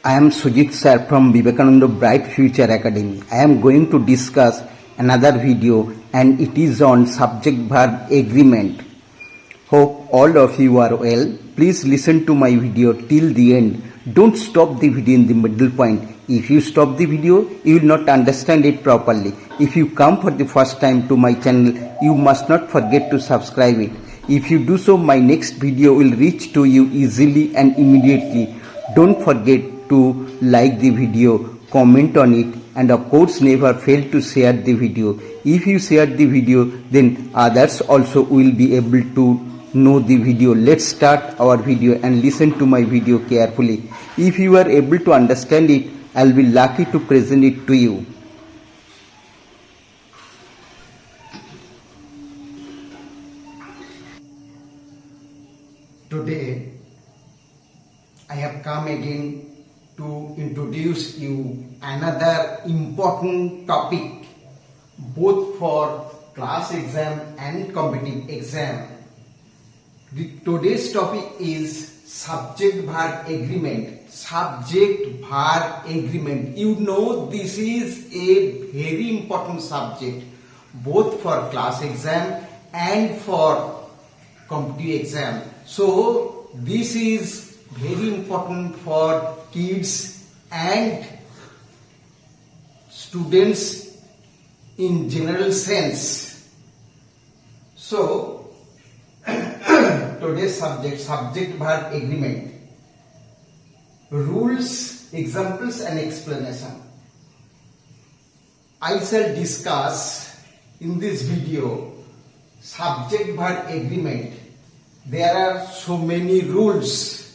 I am Sujit sir from Vivekananda Bright Future Academy. I am going to discuss another video and it is on subject-verb agreement. Hope all of you are well. Please listen to my video till the end. Don't stop the video in the middle point. If you stop the video, you will not understand it properly. If you come for the first time to my channel, you must not forget to subscribe it. If you do so, my next video will reach to you easily and immediately. Don't forget to like the video, comment on it, and of course never fail to share the video. If you share the video, then others also will be able to know the video. Let's start our video and listen to my video carefully. If you are able to understand it, I'll be lucky to present it to you. Today, I have come again to introduce you another important topic both for class exam and competitive exam. Today's topic is subject-verb agreement. Subject-verb agreement. You know this is a very important subject both for class exam and for competitive exam. So this is very important for kids and students in general sense. So today's subject-verb agreement. Rules, examples and explanation. I shall discuss in this video subject-verb agreement. There are so many rules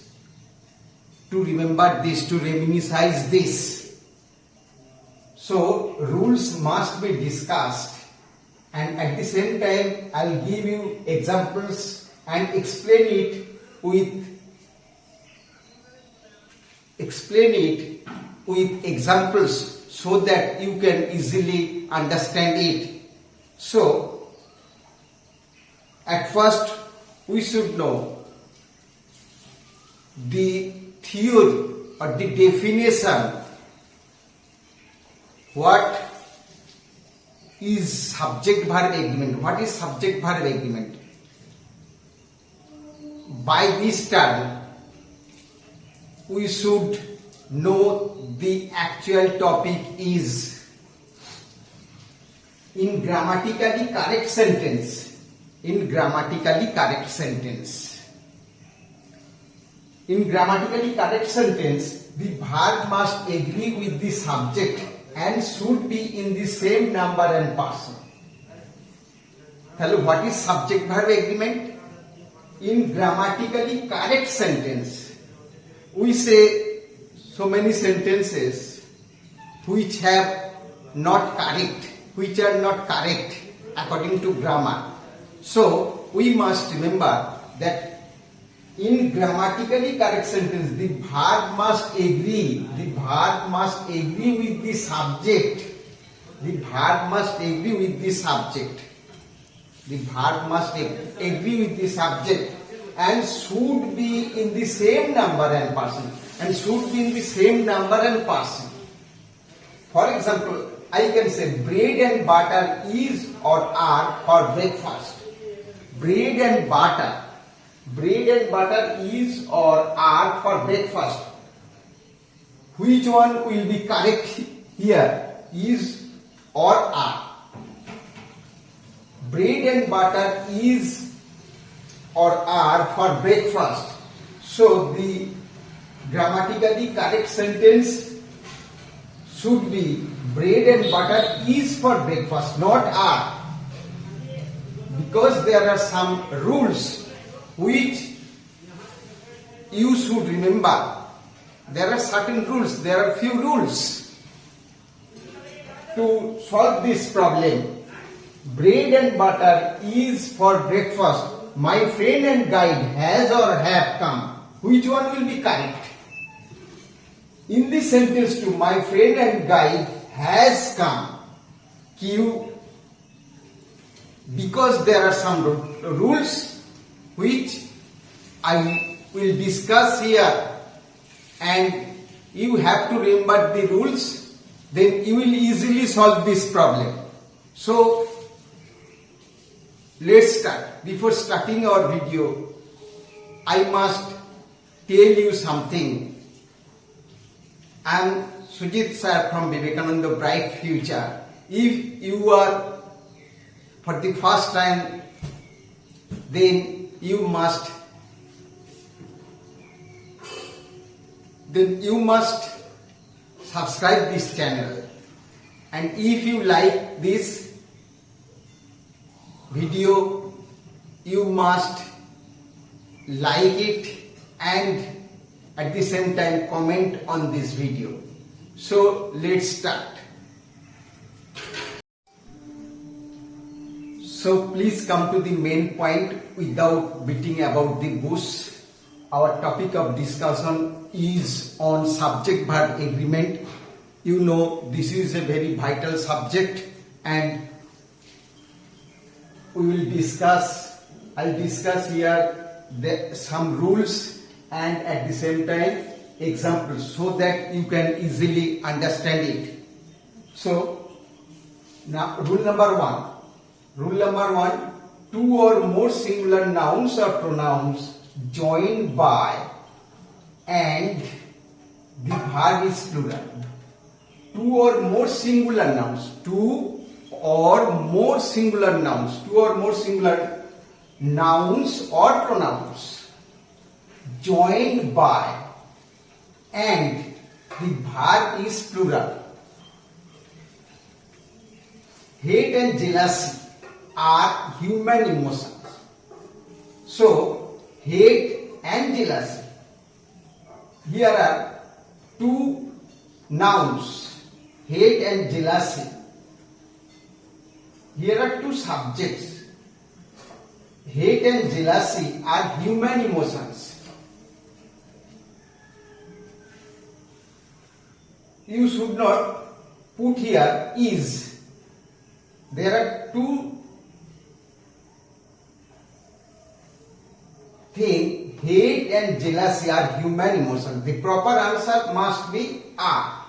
to remember this, to reminisce this. So rules must be discussed, and at the same time I'll give you examples and explain it with examples so that you can easily understand it. So at first we should know the theory or the definition. What is subject-verb agreement? What is subject-verb agreement? By this term, we should know the actual topic is in grammatically correct sentence. In grammatically correct sentence. In grammatically correct sentence, the verb must agree with the subject and should be in the same number and person. Hello, what is subject-verb agreement? In grammatically correct sentence, we say so many sentences which have not correct, which are not correct according to grammar. So we must remember that in grammatically correct sentence, the verb must agree. The verb must agree with the subject. The verb must agree with the subject. The verb must agree with the subject and should be in the same number and person. And should be in the same number and person. For example, I can say bread and butter is or are for breakfast. Bread and butter. Bread and butter is or are for breakfast. Which one will be correct here? Is or are? Bread and butter is or are for breakfast. So the grammatically correct sentence should be bread and butter is for breakfast, not are. Because there are some rules which you should remember. There are certain rules, there are few rules to solve this problem. Bread and butter is for breakfast. My friend and guide has or have come. Which one will be correct? In this sentence to my friend and guide has come. Because there are some rules which I will discuss here and you have to remember the rules, then you will easily solve this problem. So let's start. Before starting our video, I must tell you something. I am Sujit sir from Vivekananda Bright Future. If you are for the first time, then you must subscribe this channel, and if you like this video, you must like it and at the same time comment on this video. So let's start. So please come to the main point without beating about the bush. Our topic of discussion is on subject-verb agreement. You know, this is a very vital subject, and I'll discuss here some rules and at the same time examples so that you can easily understand it. So now rule number one, two or more singular nouns or pronouns joined by and the verb is plural. Two or more singular nouns or pronouns joined by and the verb is plural. Hate and jealousy are human emotions. So hate and jealousy. Here are two nouns, hate and jealousy. Here are two subjects. Hate and jealousy are human emotions. You should not put here is. There are two things, hate and jealousy are human emotions. The proper answer must be are.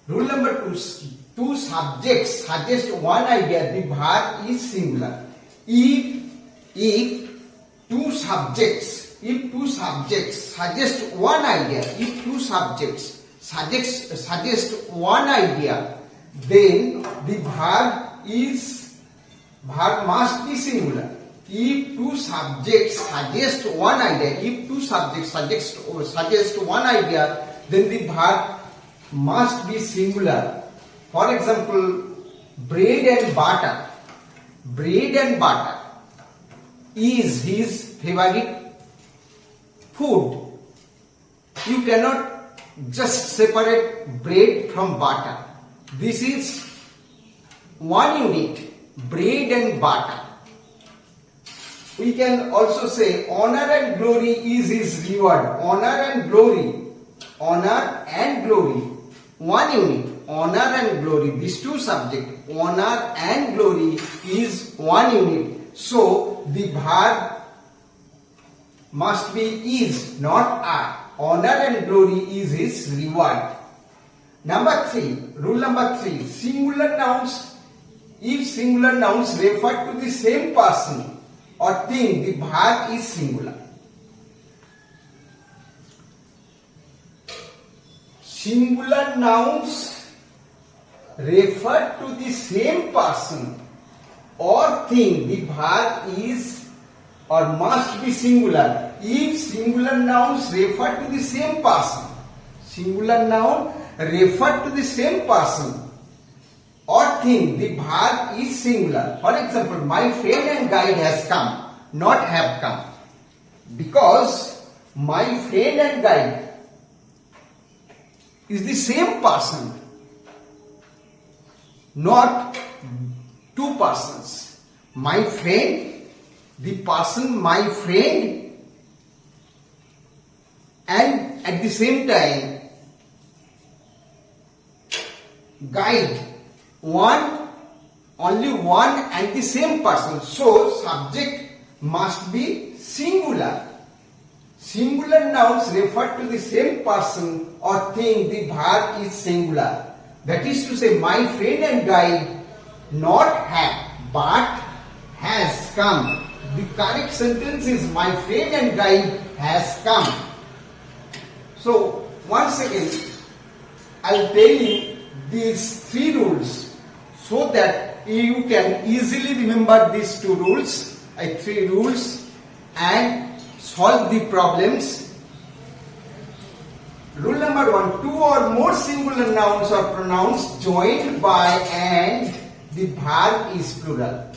Rule number two subjects suggest one idea, the verb is singular. If two subjects suggest one idea, then the verb must be singular. If two subjects suggest one idea, then the verb must be singular. For example, bread and butter. Bread and butter is his favorite food. You cannot just separate bread from butter. This is one unit, bread and butter. We can also say honor and glory is his reward. Honor and glory, one unit. Honor and glory, these two subjects, honor and glory is one unit. So the verb must be is, not are. Honor and glory is his reward. Rule number three, singular nouns. If singular nouns refer to the same person or thing, the verb is singular. Singular nouns refer to the same person or thing, the verb is or must be singular. If singular nouns refer to the same person, or thing, the verb is singular. For example, my friend and guide has come, not have come. Because my friend and guide is the same person, not two persons. My friend, the person my friend, and at the same time guide, only one and the same person. So subject must be singular. Singular nouns refer to the same person or thing, the verb is singular. That is to say, my friend and guide not have but has come. The correct sentence is my friend and guide has come. So, once again, I'll tell you these 3 rules so that you can easily remember these 2 rules, 3 rules, and solve the problems. Rule number 1, 2 or more singular nouns or pronouns joined by and the verb is plural.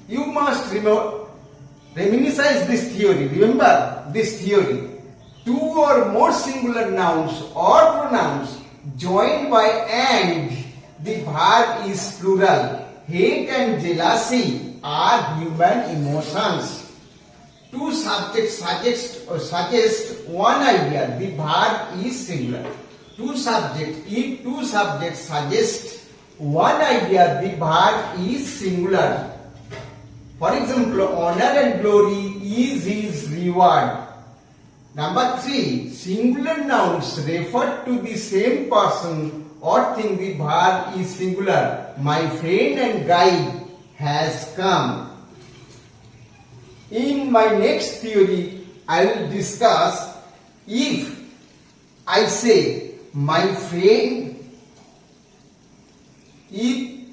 You must reminisce this theory. Remember this theory. 2 or more singular nouns or pronouns joined by and the verb is plural. Hate and jealousy are human emotions. 2 subjects suggest one idea, the verb is singular. If 2 subjects suggest one idea, the verb is singular. For example, honor and glory is his reward. Number 3, singular nouns refer to the same person or thing, the verb is singular. My friend and guide has come. In my next theory, I will discuss if I say my friend, if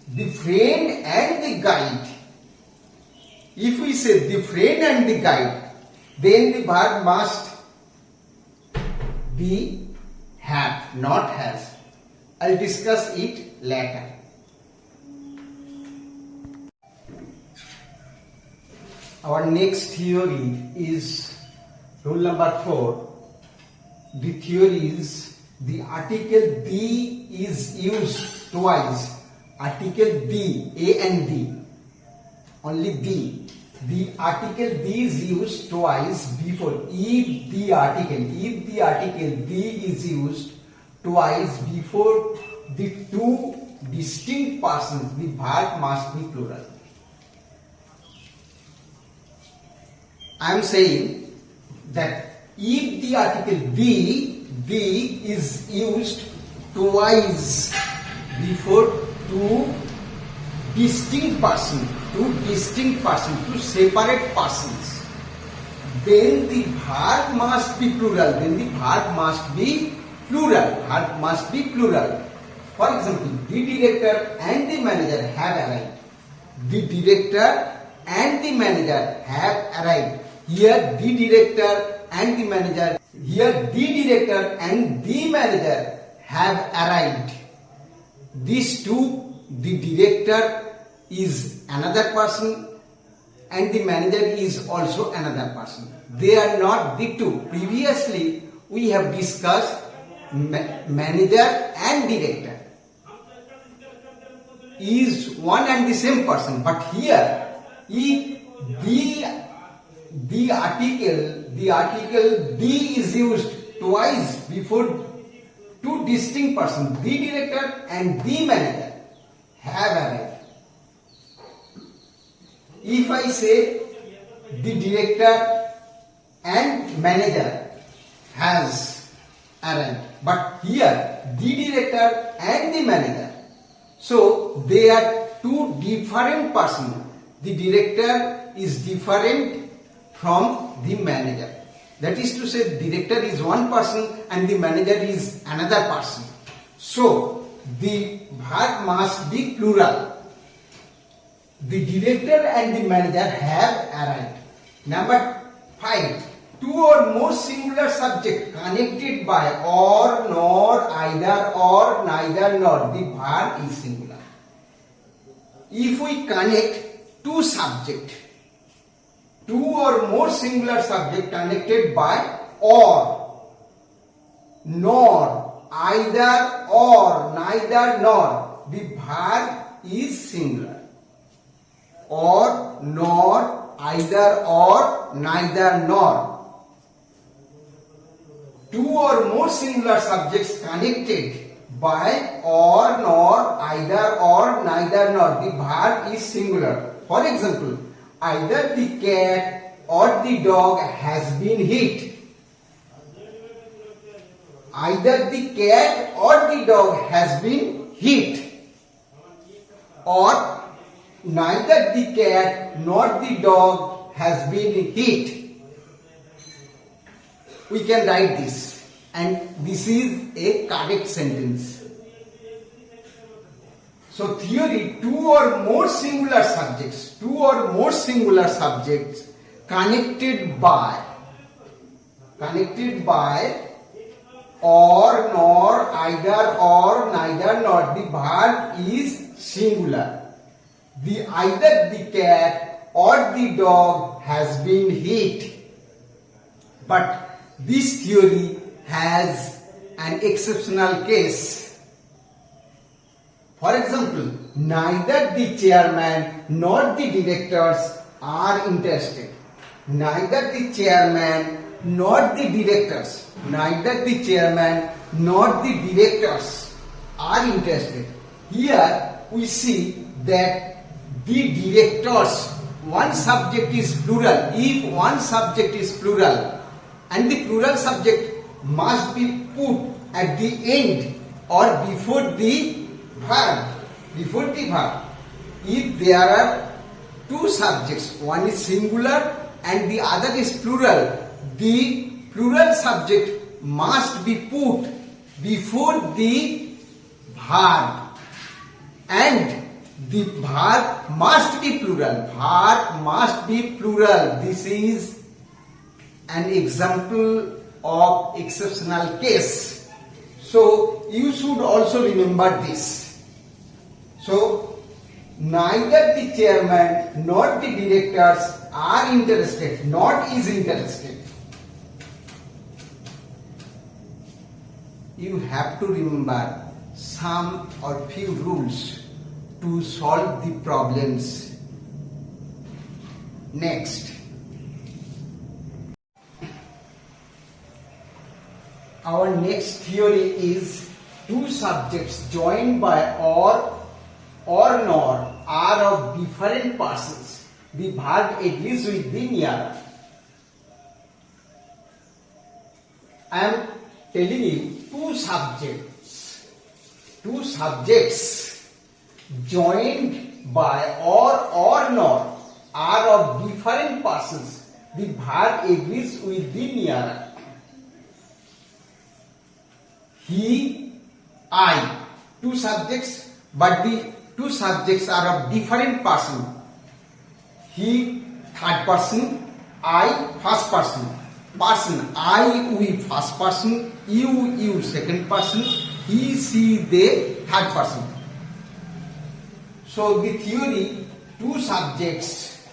the friend and the guide, if we say the friend and the guide, then the verb must be have, not has. I'll discuss it later. Our next theory is rule number 4. The theory is the article the is used twice. Article the, A and the, only the article the is used twice before. If the article the is used twice before the 2 distinct persons, the verb must be plural. I am saying that if the article the is used twice before 2 distinct persons, 2 separate persons, then the verb must be plural. Verb must be plural. For example, the director and the manager have arrived. The director and the manager have arrived. Here the director and the manager have arrived. These 2, the director is another person and the manager is also another person. They are not the 2. Previously we have discussed manager and director is one and the same person, but here if the article the is used twice before 2 distinct persons, the director and the manager have arrived. If I say the director and manager has arrived, but here the director and the manager, so they are 2 different persons. The director is different from the manager. That is to say, the director is one person and the manager is another person. So, the verb must be plural. The director and the manager have arrived. Number 5. 2 or more singular subject connected by or, nor, either, or, neither, nor. The verb is singular. If we connect 2 subject, 2 or more singular subject connected by or, nor, either, or, neither, nor, the verb is singular. Or, nor, either, or, neither, nor. 2 or more singular subjects connected by or, nor, either, or, neither, nor. The verb is singular. For example, either the cat or the dog has been hit. Either the cat or the dog has been hit. Or neither the cat nor the dog has been hit. We can write this, and this is a correct sentence. So theory, two or more singular subjects connected by or, nor, either, or, neither, nor. The verb is singular. Either the cat or the dog has been hit. But this theory has an exceptional case. For example, neither the chairman nor the directors are interested. Neither the chairman nor the directors are interested. Here we see that the directors, one subject is plural. If one subject is plural, and the plural subject must be put at the end or before the verb. If there are two subjects, one is singular and the other is plural, the plural subject must be put before the verb, and the verb must be plural. This is an example of exceptional case. So you should also remember this. So neither the chairman nor the directors are interested. Not is interested. You have to remember some or few rules to solve the problems. Next, our next theory is two subjects joined by or, nor are of different persons. The verb agrees with the nearer. I am telling you, two subjects joined by or, nor are of different persons. The verb agrees with the nearer. He, I, two subjects, but the two subjects are of different person. He, third person, I, first person. I, we, first person, you, second person, he, she, they, third person. So the theory, two subjects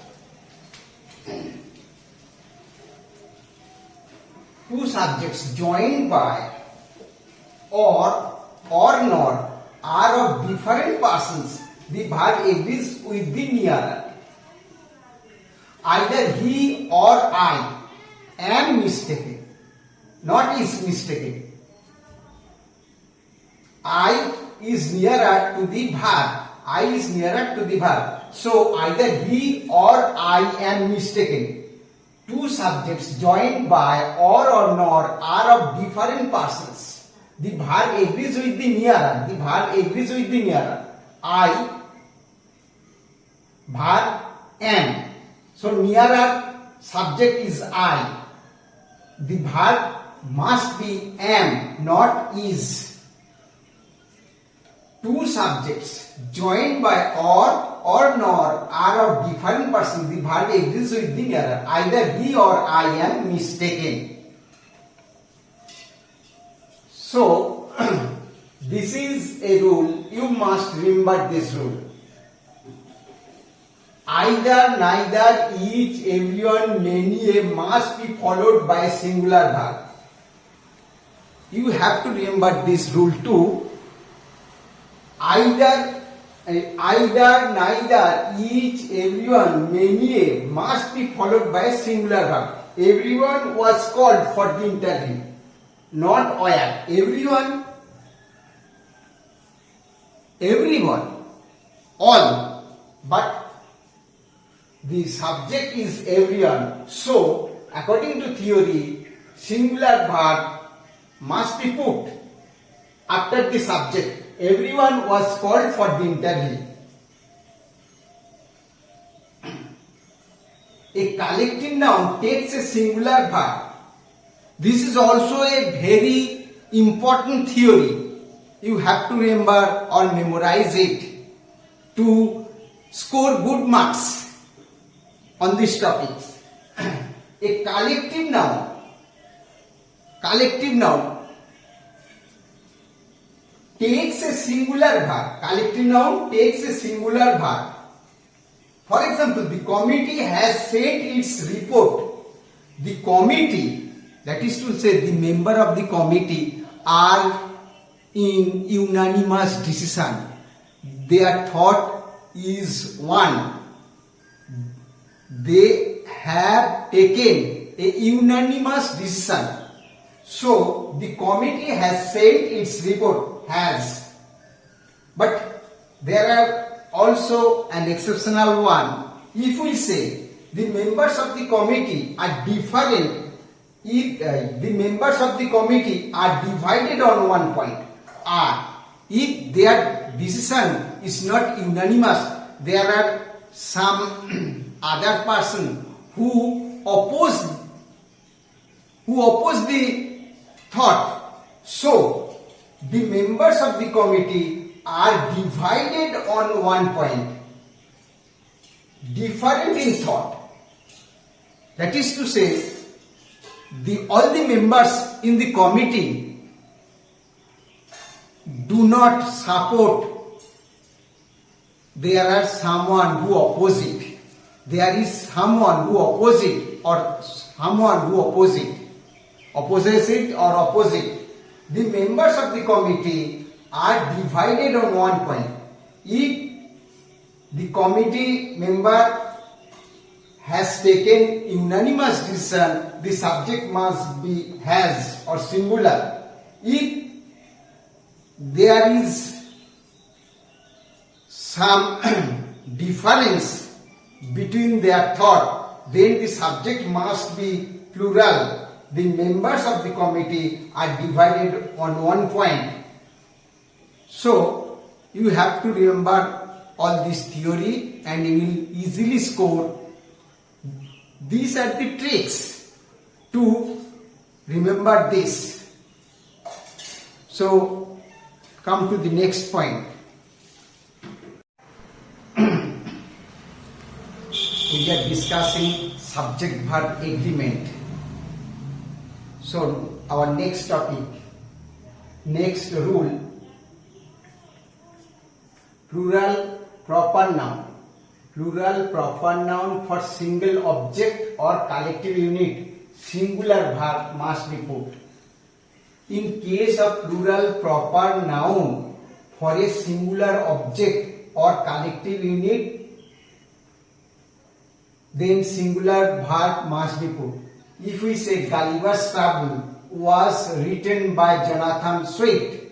joined by or, nor are of different persons. The verb agrees with the nearer. Either he or I am mistaken, not is mistaken. I is nearer to the verb. So either he or I am mistaken. Two subjects joined by or, nor are of different persons. The verb agrees with the nearer. I, verb, am. So nearer subject is I. The verb must be am, not is. Two subjects joined by or, nor are of different persons. The verb agrees with the nearer. Either he or I am mistaken. So, this is a rule. You must remember this rule. Either, neither, each, everyone, many, a must be followed by a singular verb. You have to remember this rule too. Either, neither, each, everyone, many, a must be followed by a singular verb. Everyone was called for the interview, not where. Everyone, all, but the subject is everyone. So, according to theory, singular verb must be put after the subject. Everyone was called for the interview. A collective noun takes a singular verb. This is also a very important theory. You have to remember or memorize it to score good marks on this topic. A collective noun takes a singular verb. Collective noun takes a singular verb. For example, the committee has sent its report. The committee, that is to say, the member of the committee are in unanimous decision. Their thought is one. They have taken a unanimous decision. So, the committee has sent its report. Has. But there are also an exceptional one. If we say the members of the committee are different, if the members of the committee are divided on one point, if their decision is not unanimous, there are some other person who oppose the thought. So, the members of the committee are divided on one point, different in thought. That is to say, all the members in the committee do not support. There are someone who oppose it. There is someone who oppose it, or someone who opposes it or oppose. The members of the committee are divided on one point. If the committee member has taken unanimous decision, the subject must be has or singular. If there is some difference between their thought, then the subject must be plural. The members of the committee are divided on one point. So, you have to remember all this theory and you will easily score. These are the tricks to remember this. So, come to the next point. We are discussing subject-verb agreement. So, our next topic, next rule, plural proper noun. Plural proper noun for single object or collective unit, singular verb must be put. In case of plural proper noun for a singular object or collective unit, then singular verb must be put. If we say Gulliver's Travels was written by Jonathan Swift,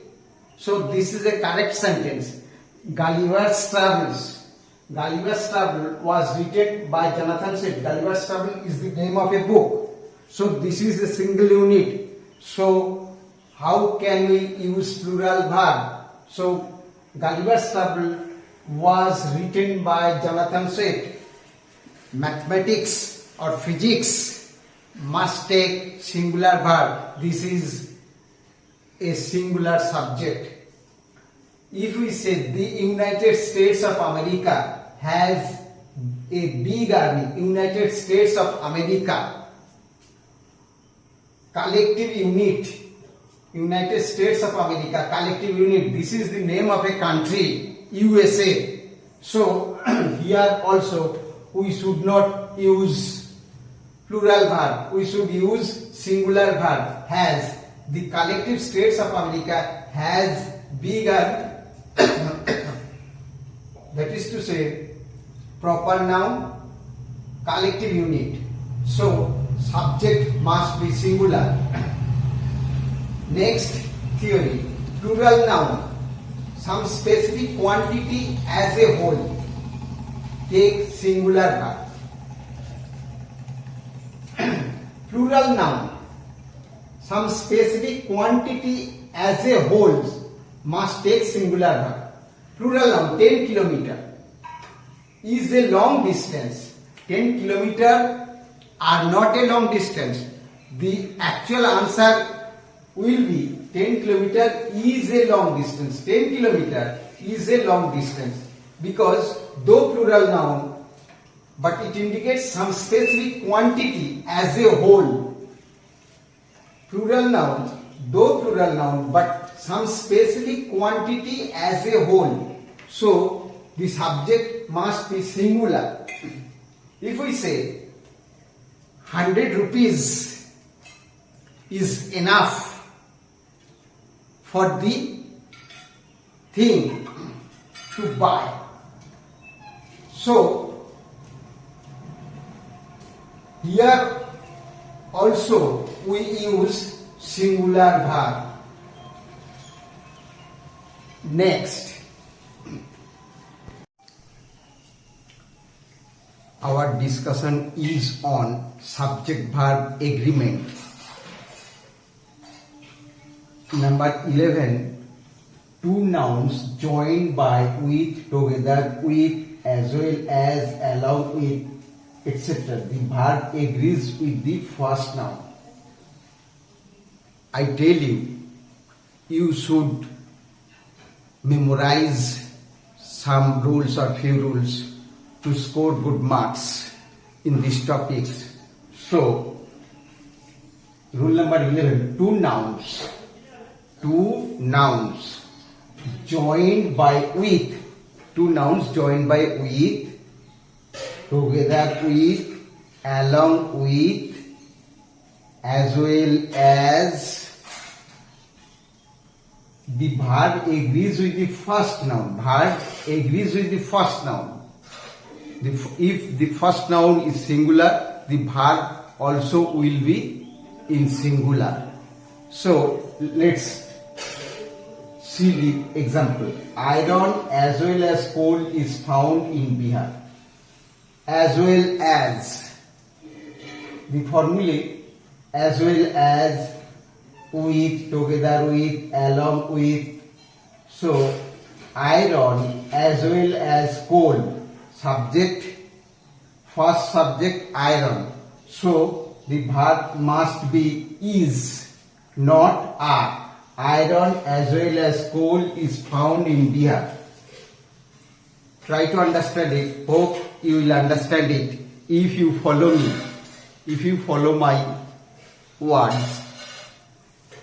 so this is a correct sentence. Gulliver's Travels was written by Jonathan Swift. Gulliver's Travels is the name of a book. So this is a single unit. So how can we use plural verb? So Gulliver's Travels was written by Jonathan Swift. Mathematics or physics must take singular verb. This is a singular subject. If we say the United States of America has a big army, United States of America, collective unit, United States of America, collective unit, this is the name of a country, USA. So here also we should not use plural verb, we should use singular verb. Has, the collective states of America has big army. That is to say, proper noun, collective unit. So, subject must be singular. Next theory, plural noun, some specific quantity as a whole, take singular verb. Plural noun. Some specific quantity as a whole must take singular verb. Plural noun 10 kilometer is a long distance. 10 kilometer are not a long distance. The actual answer will be 10 kilometer is a long distance. 10 kilometer is a long distance because though plural noun, but it indicates some specific quantity as a whole. Plural noun, though plural noun, but some specific quantity as a whole. So the subject must be singular. If we say 100 rupees is enough for the thing to buy. So here also we use singular verb. Next, our discussion is on subject-verb agreement. Number 11, two nouns joined by, with, together with, as well as, along with, etc. The verb agrees with the first noun. I tell you, you should memorize some rules or few rules to score good marks in these topics. So, rule number 11, two nouns joined by with, two nouns joined by with, together with, along with, as well as. The verb agrees with the first noun. Verb agrees with the first noun. If the first noun is singular, the verb also will be in singular. So let's see the example. Iron as well as coal is found in Bihar. As well as, the formula as well as, with, together with, along with. So iron as well as coal. Subject, first subject iron. So the verb must be is, not are. Iron as well as coal is found in Bihar. Try to understand it. Hope you will understand it if you follow me, if you follow my words.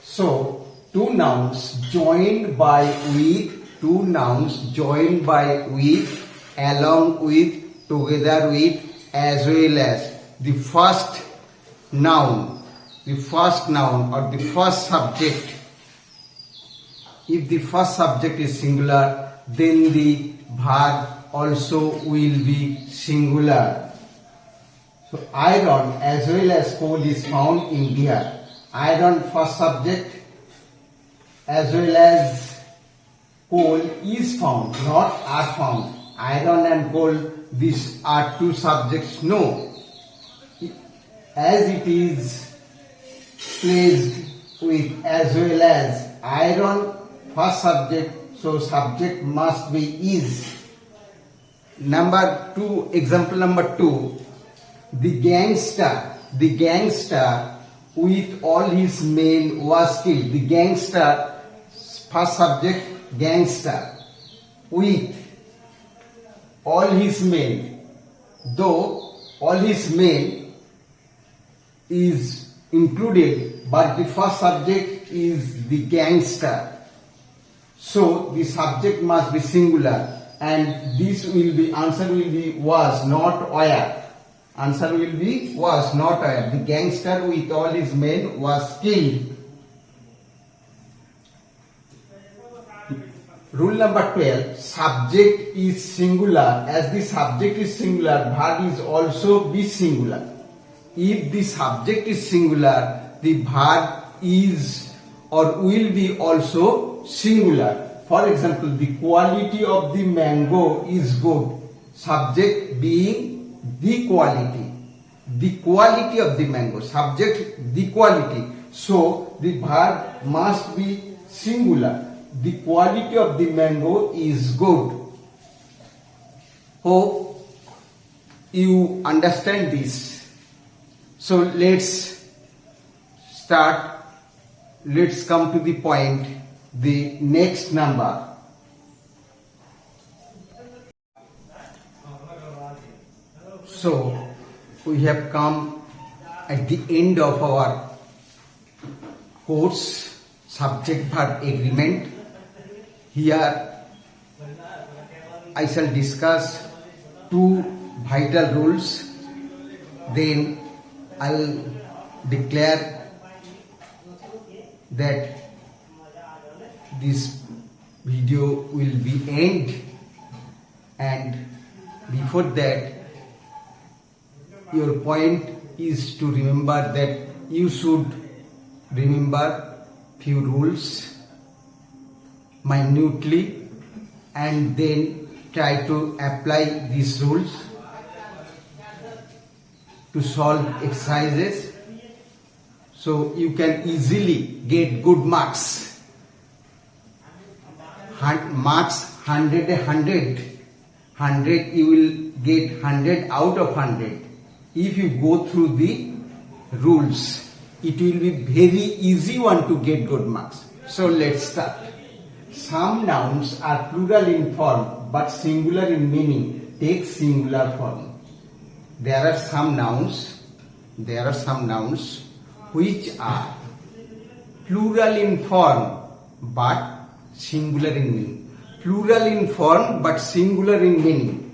So, two nouns joined by with, two nouns joined by with, along with, together with, as well as. The first noun or the first subject. If the first subject is singular, then the verb also will be singular. So, iron as well as coal is found in Bihar. Iron first subject as well as coal is found, not are found. Iron and coal, these are two subjects. No. As it is placed with as well as, iron first subject, so subject must be is. Number 2, example number 2, the gangster with all his men was killed. The gangster, first subject, gangster, with all his men. Though all his men is included, but the first subject is the gangster. So the subject must be singular, and this will be, answer will be was, not were. Answer will be was, not were. The gangster with all his men was killed. Rule number 12, subject is singular. As the subject is singular, verb is also be singular. If the subject is singular, the verb is or will be also singular. For example, the quality of the mango is good. Subject being the quality. the quality of the mango. Subject, the quality. So the verb must be singular. The quality of the mango is good. Hope you understand this. So let's start. Let's come to the point. The next number. So we have come at the end of our course, Subject-Verb Agreement. Here I shall discuss two vital rules. Then I'll declare that this video will be end, and before that your point is to remember that you should remember few rules minutely and then try to apply these rules to solve exercises, so you can easily get good marks. Marks 100 100 you will get 100 out of 100. If you go through the rules, it will be very easy one to get good marks. So let's start. Some nouns are plural in form but singular in meaning. Take singular form. There are some nouns which are plural in form but singular in meaning. Plural in form but singular in meaning.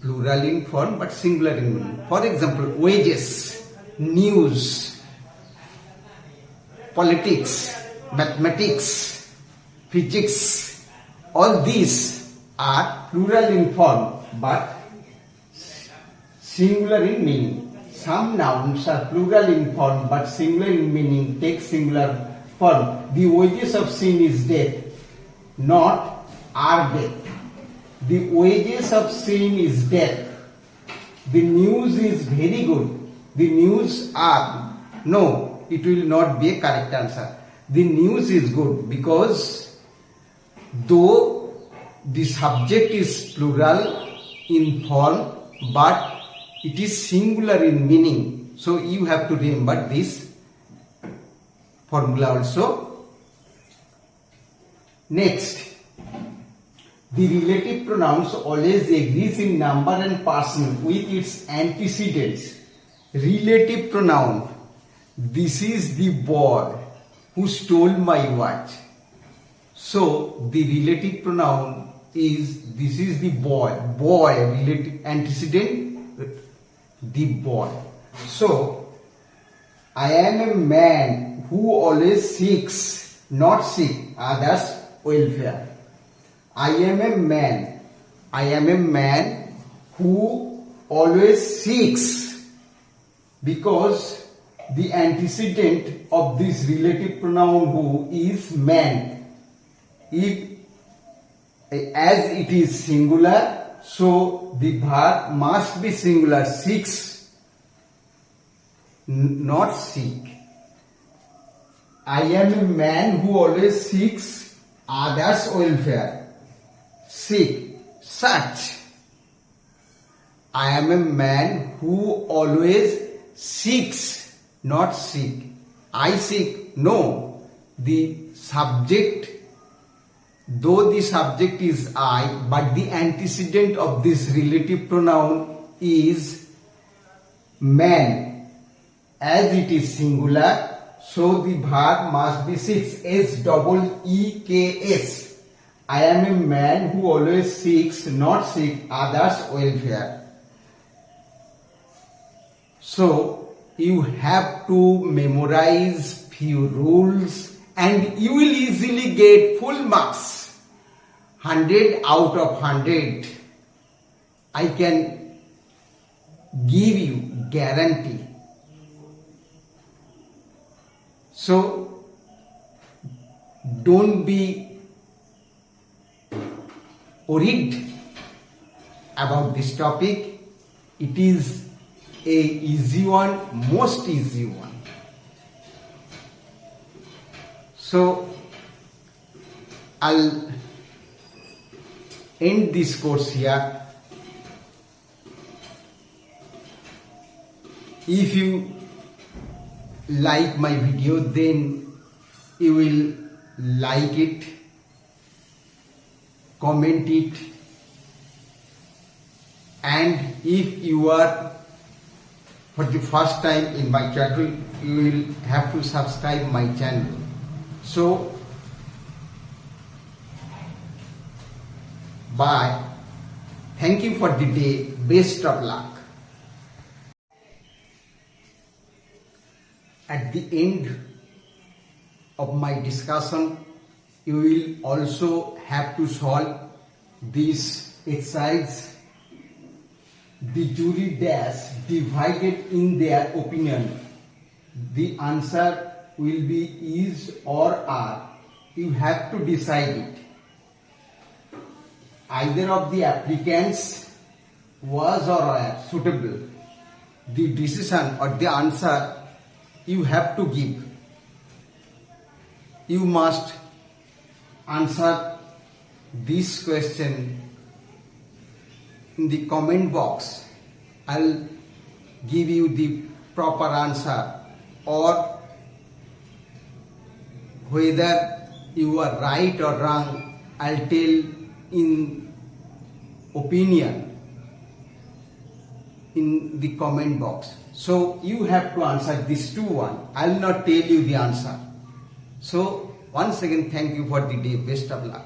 Plural in form but singular in meaning. For example, wages, news, politics, mathematics, physics. All these are plural in form but singular in meaning. Some nouns are plural in form but singular in meaning. Take singular form. The wages of sin is death, not our death. The wages of sin is death. The news is very good. The news are, no, it will not be a correct answer. The news is good because though the subject is plural in form but it is singular in meaning. So you have to remember this formula also. Next, the relative pronouns always agrees in number and person with its antecedents. Relative pronoun. This is the boy who stole my watch. So the relative pronoun is, this is the boy. Boy, relative antecedent, the boy. So I am a man who always seeks, not seek, others' welfare. I am a man who always seeks, because the antecedent of this relative pronoun who is man. If as it is singular, so the verb must be singular. Seeks, not seek. I am a man who always seeks others' welfare. Seek, search. I am a man who always seeks, not seek. I seek, no. The subject, though the subject is I, but the antecedent of this relative pronoun is man. As it is singular, so the verb must be seeks. S-E-E-K-S. I am a man who always seeks, not seek, others' welfare. So you have to memorize few rules and you will easily get full marks. 100 out of 100. I can give you guarantee. So don't be worried about this topic. It is a easy one, most easy one. So I'll end this course here. If you like my video, then you will like it, comment it, and if you are for the first time in my channel, you will have to subscribe my channel. So bye. Thank you for the day. Best of luck. At the end of my discussion, you will also have to solve this exercise. The jury dash divided in their opinion. The answer will be is or are. You have to decide it. Either of the applicants was or are suitable. The decision or the answer you have to give. You must answer this question in the comment box. I'll give you the proper answer, or whether you are right or wrong, I'll tell in opinion in the comment box. So you have to answer this two one. I'll not tell you the answer. So once again, thank you for the day. Best of luck.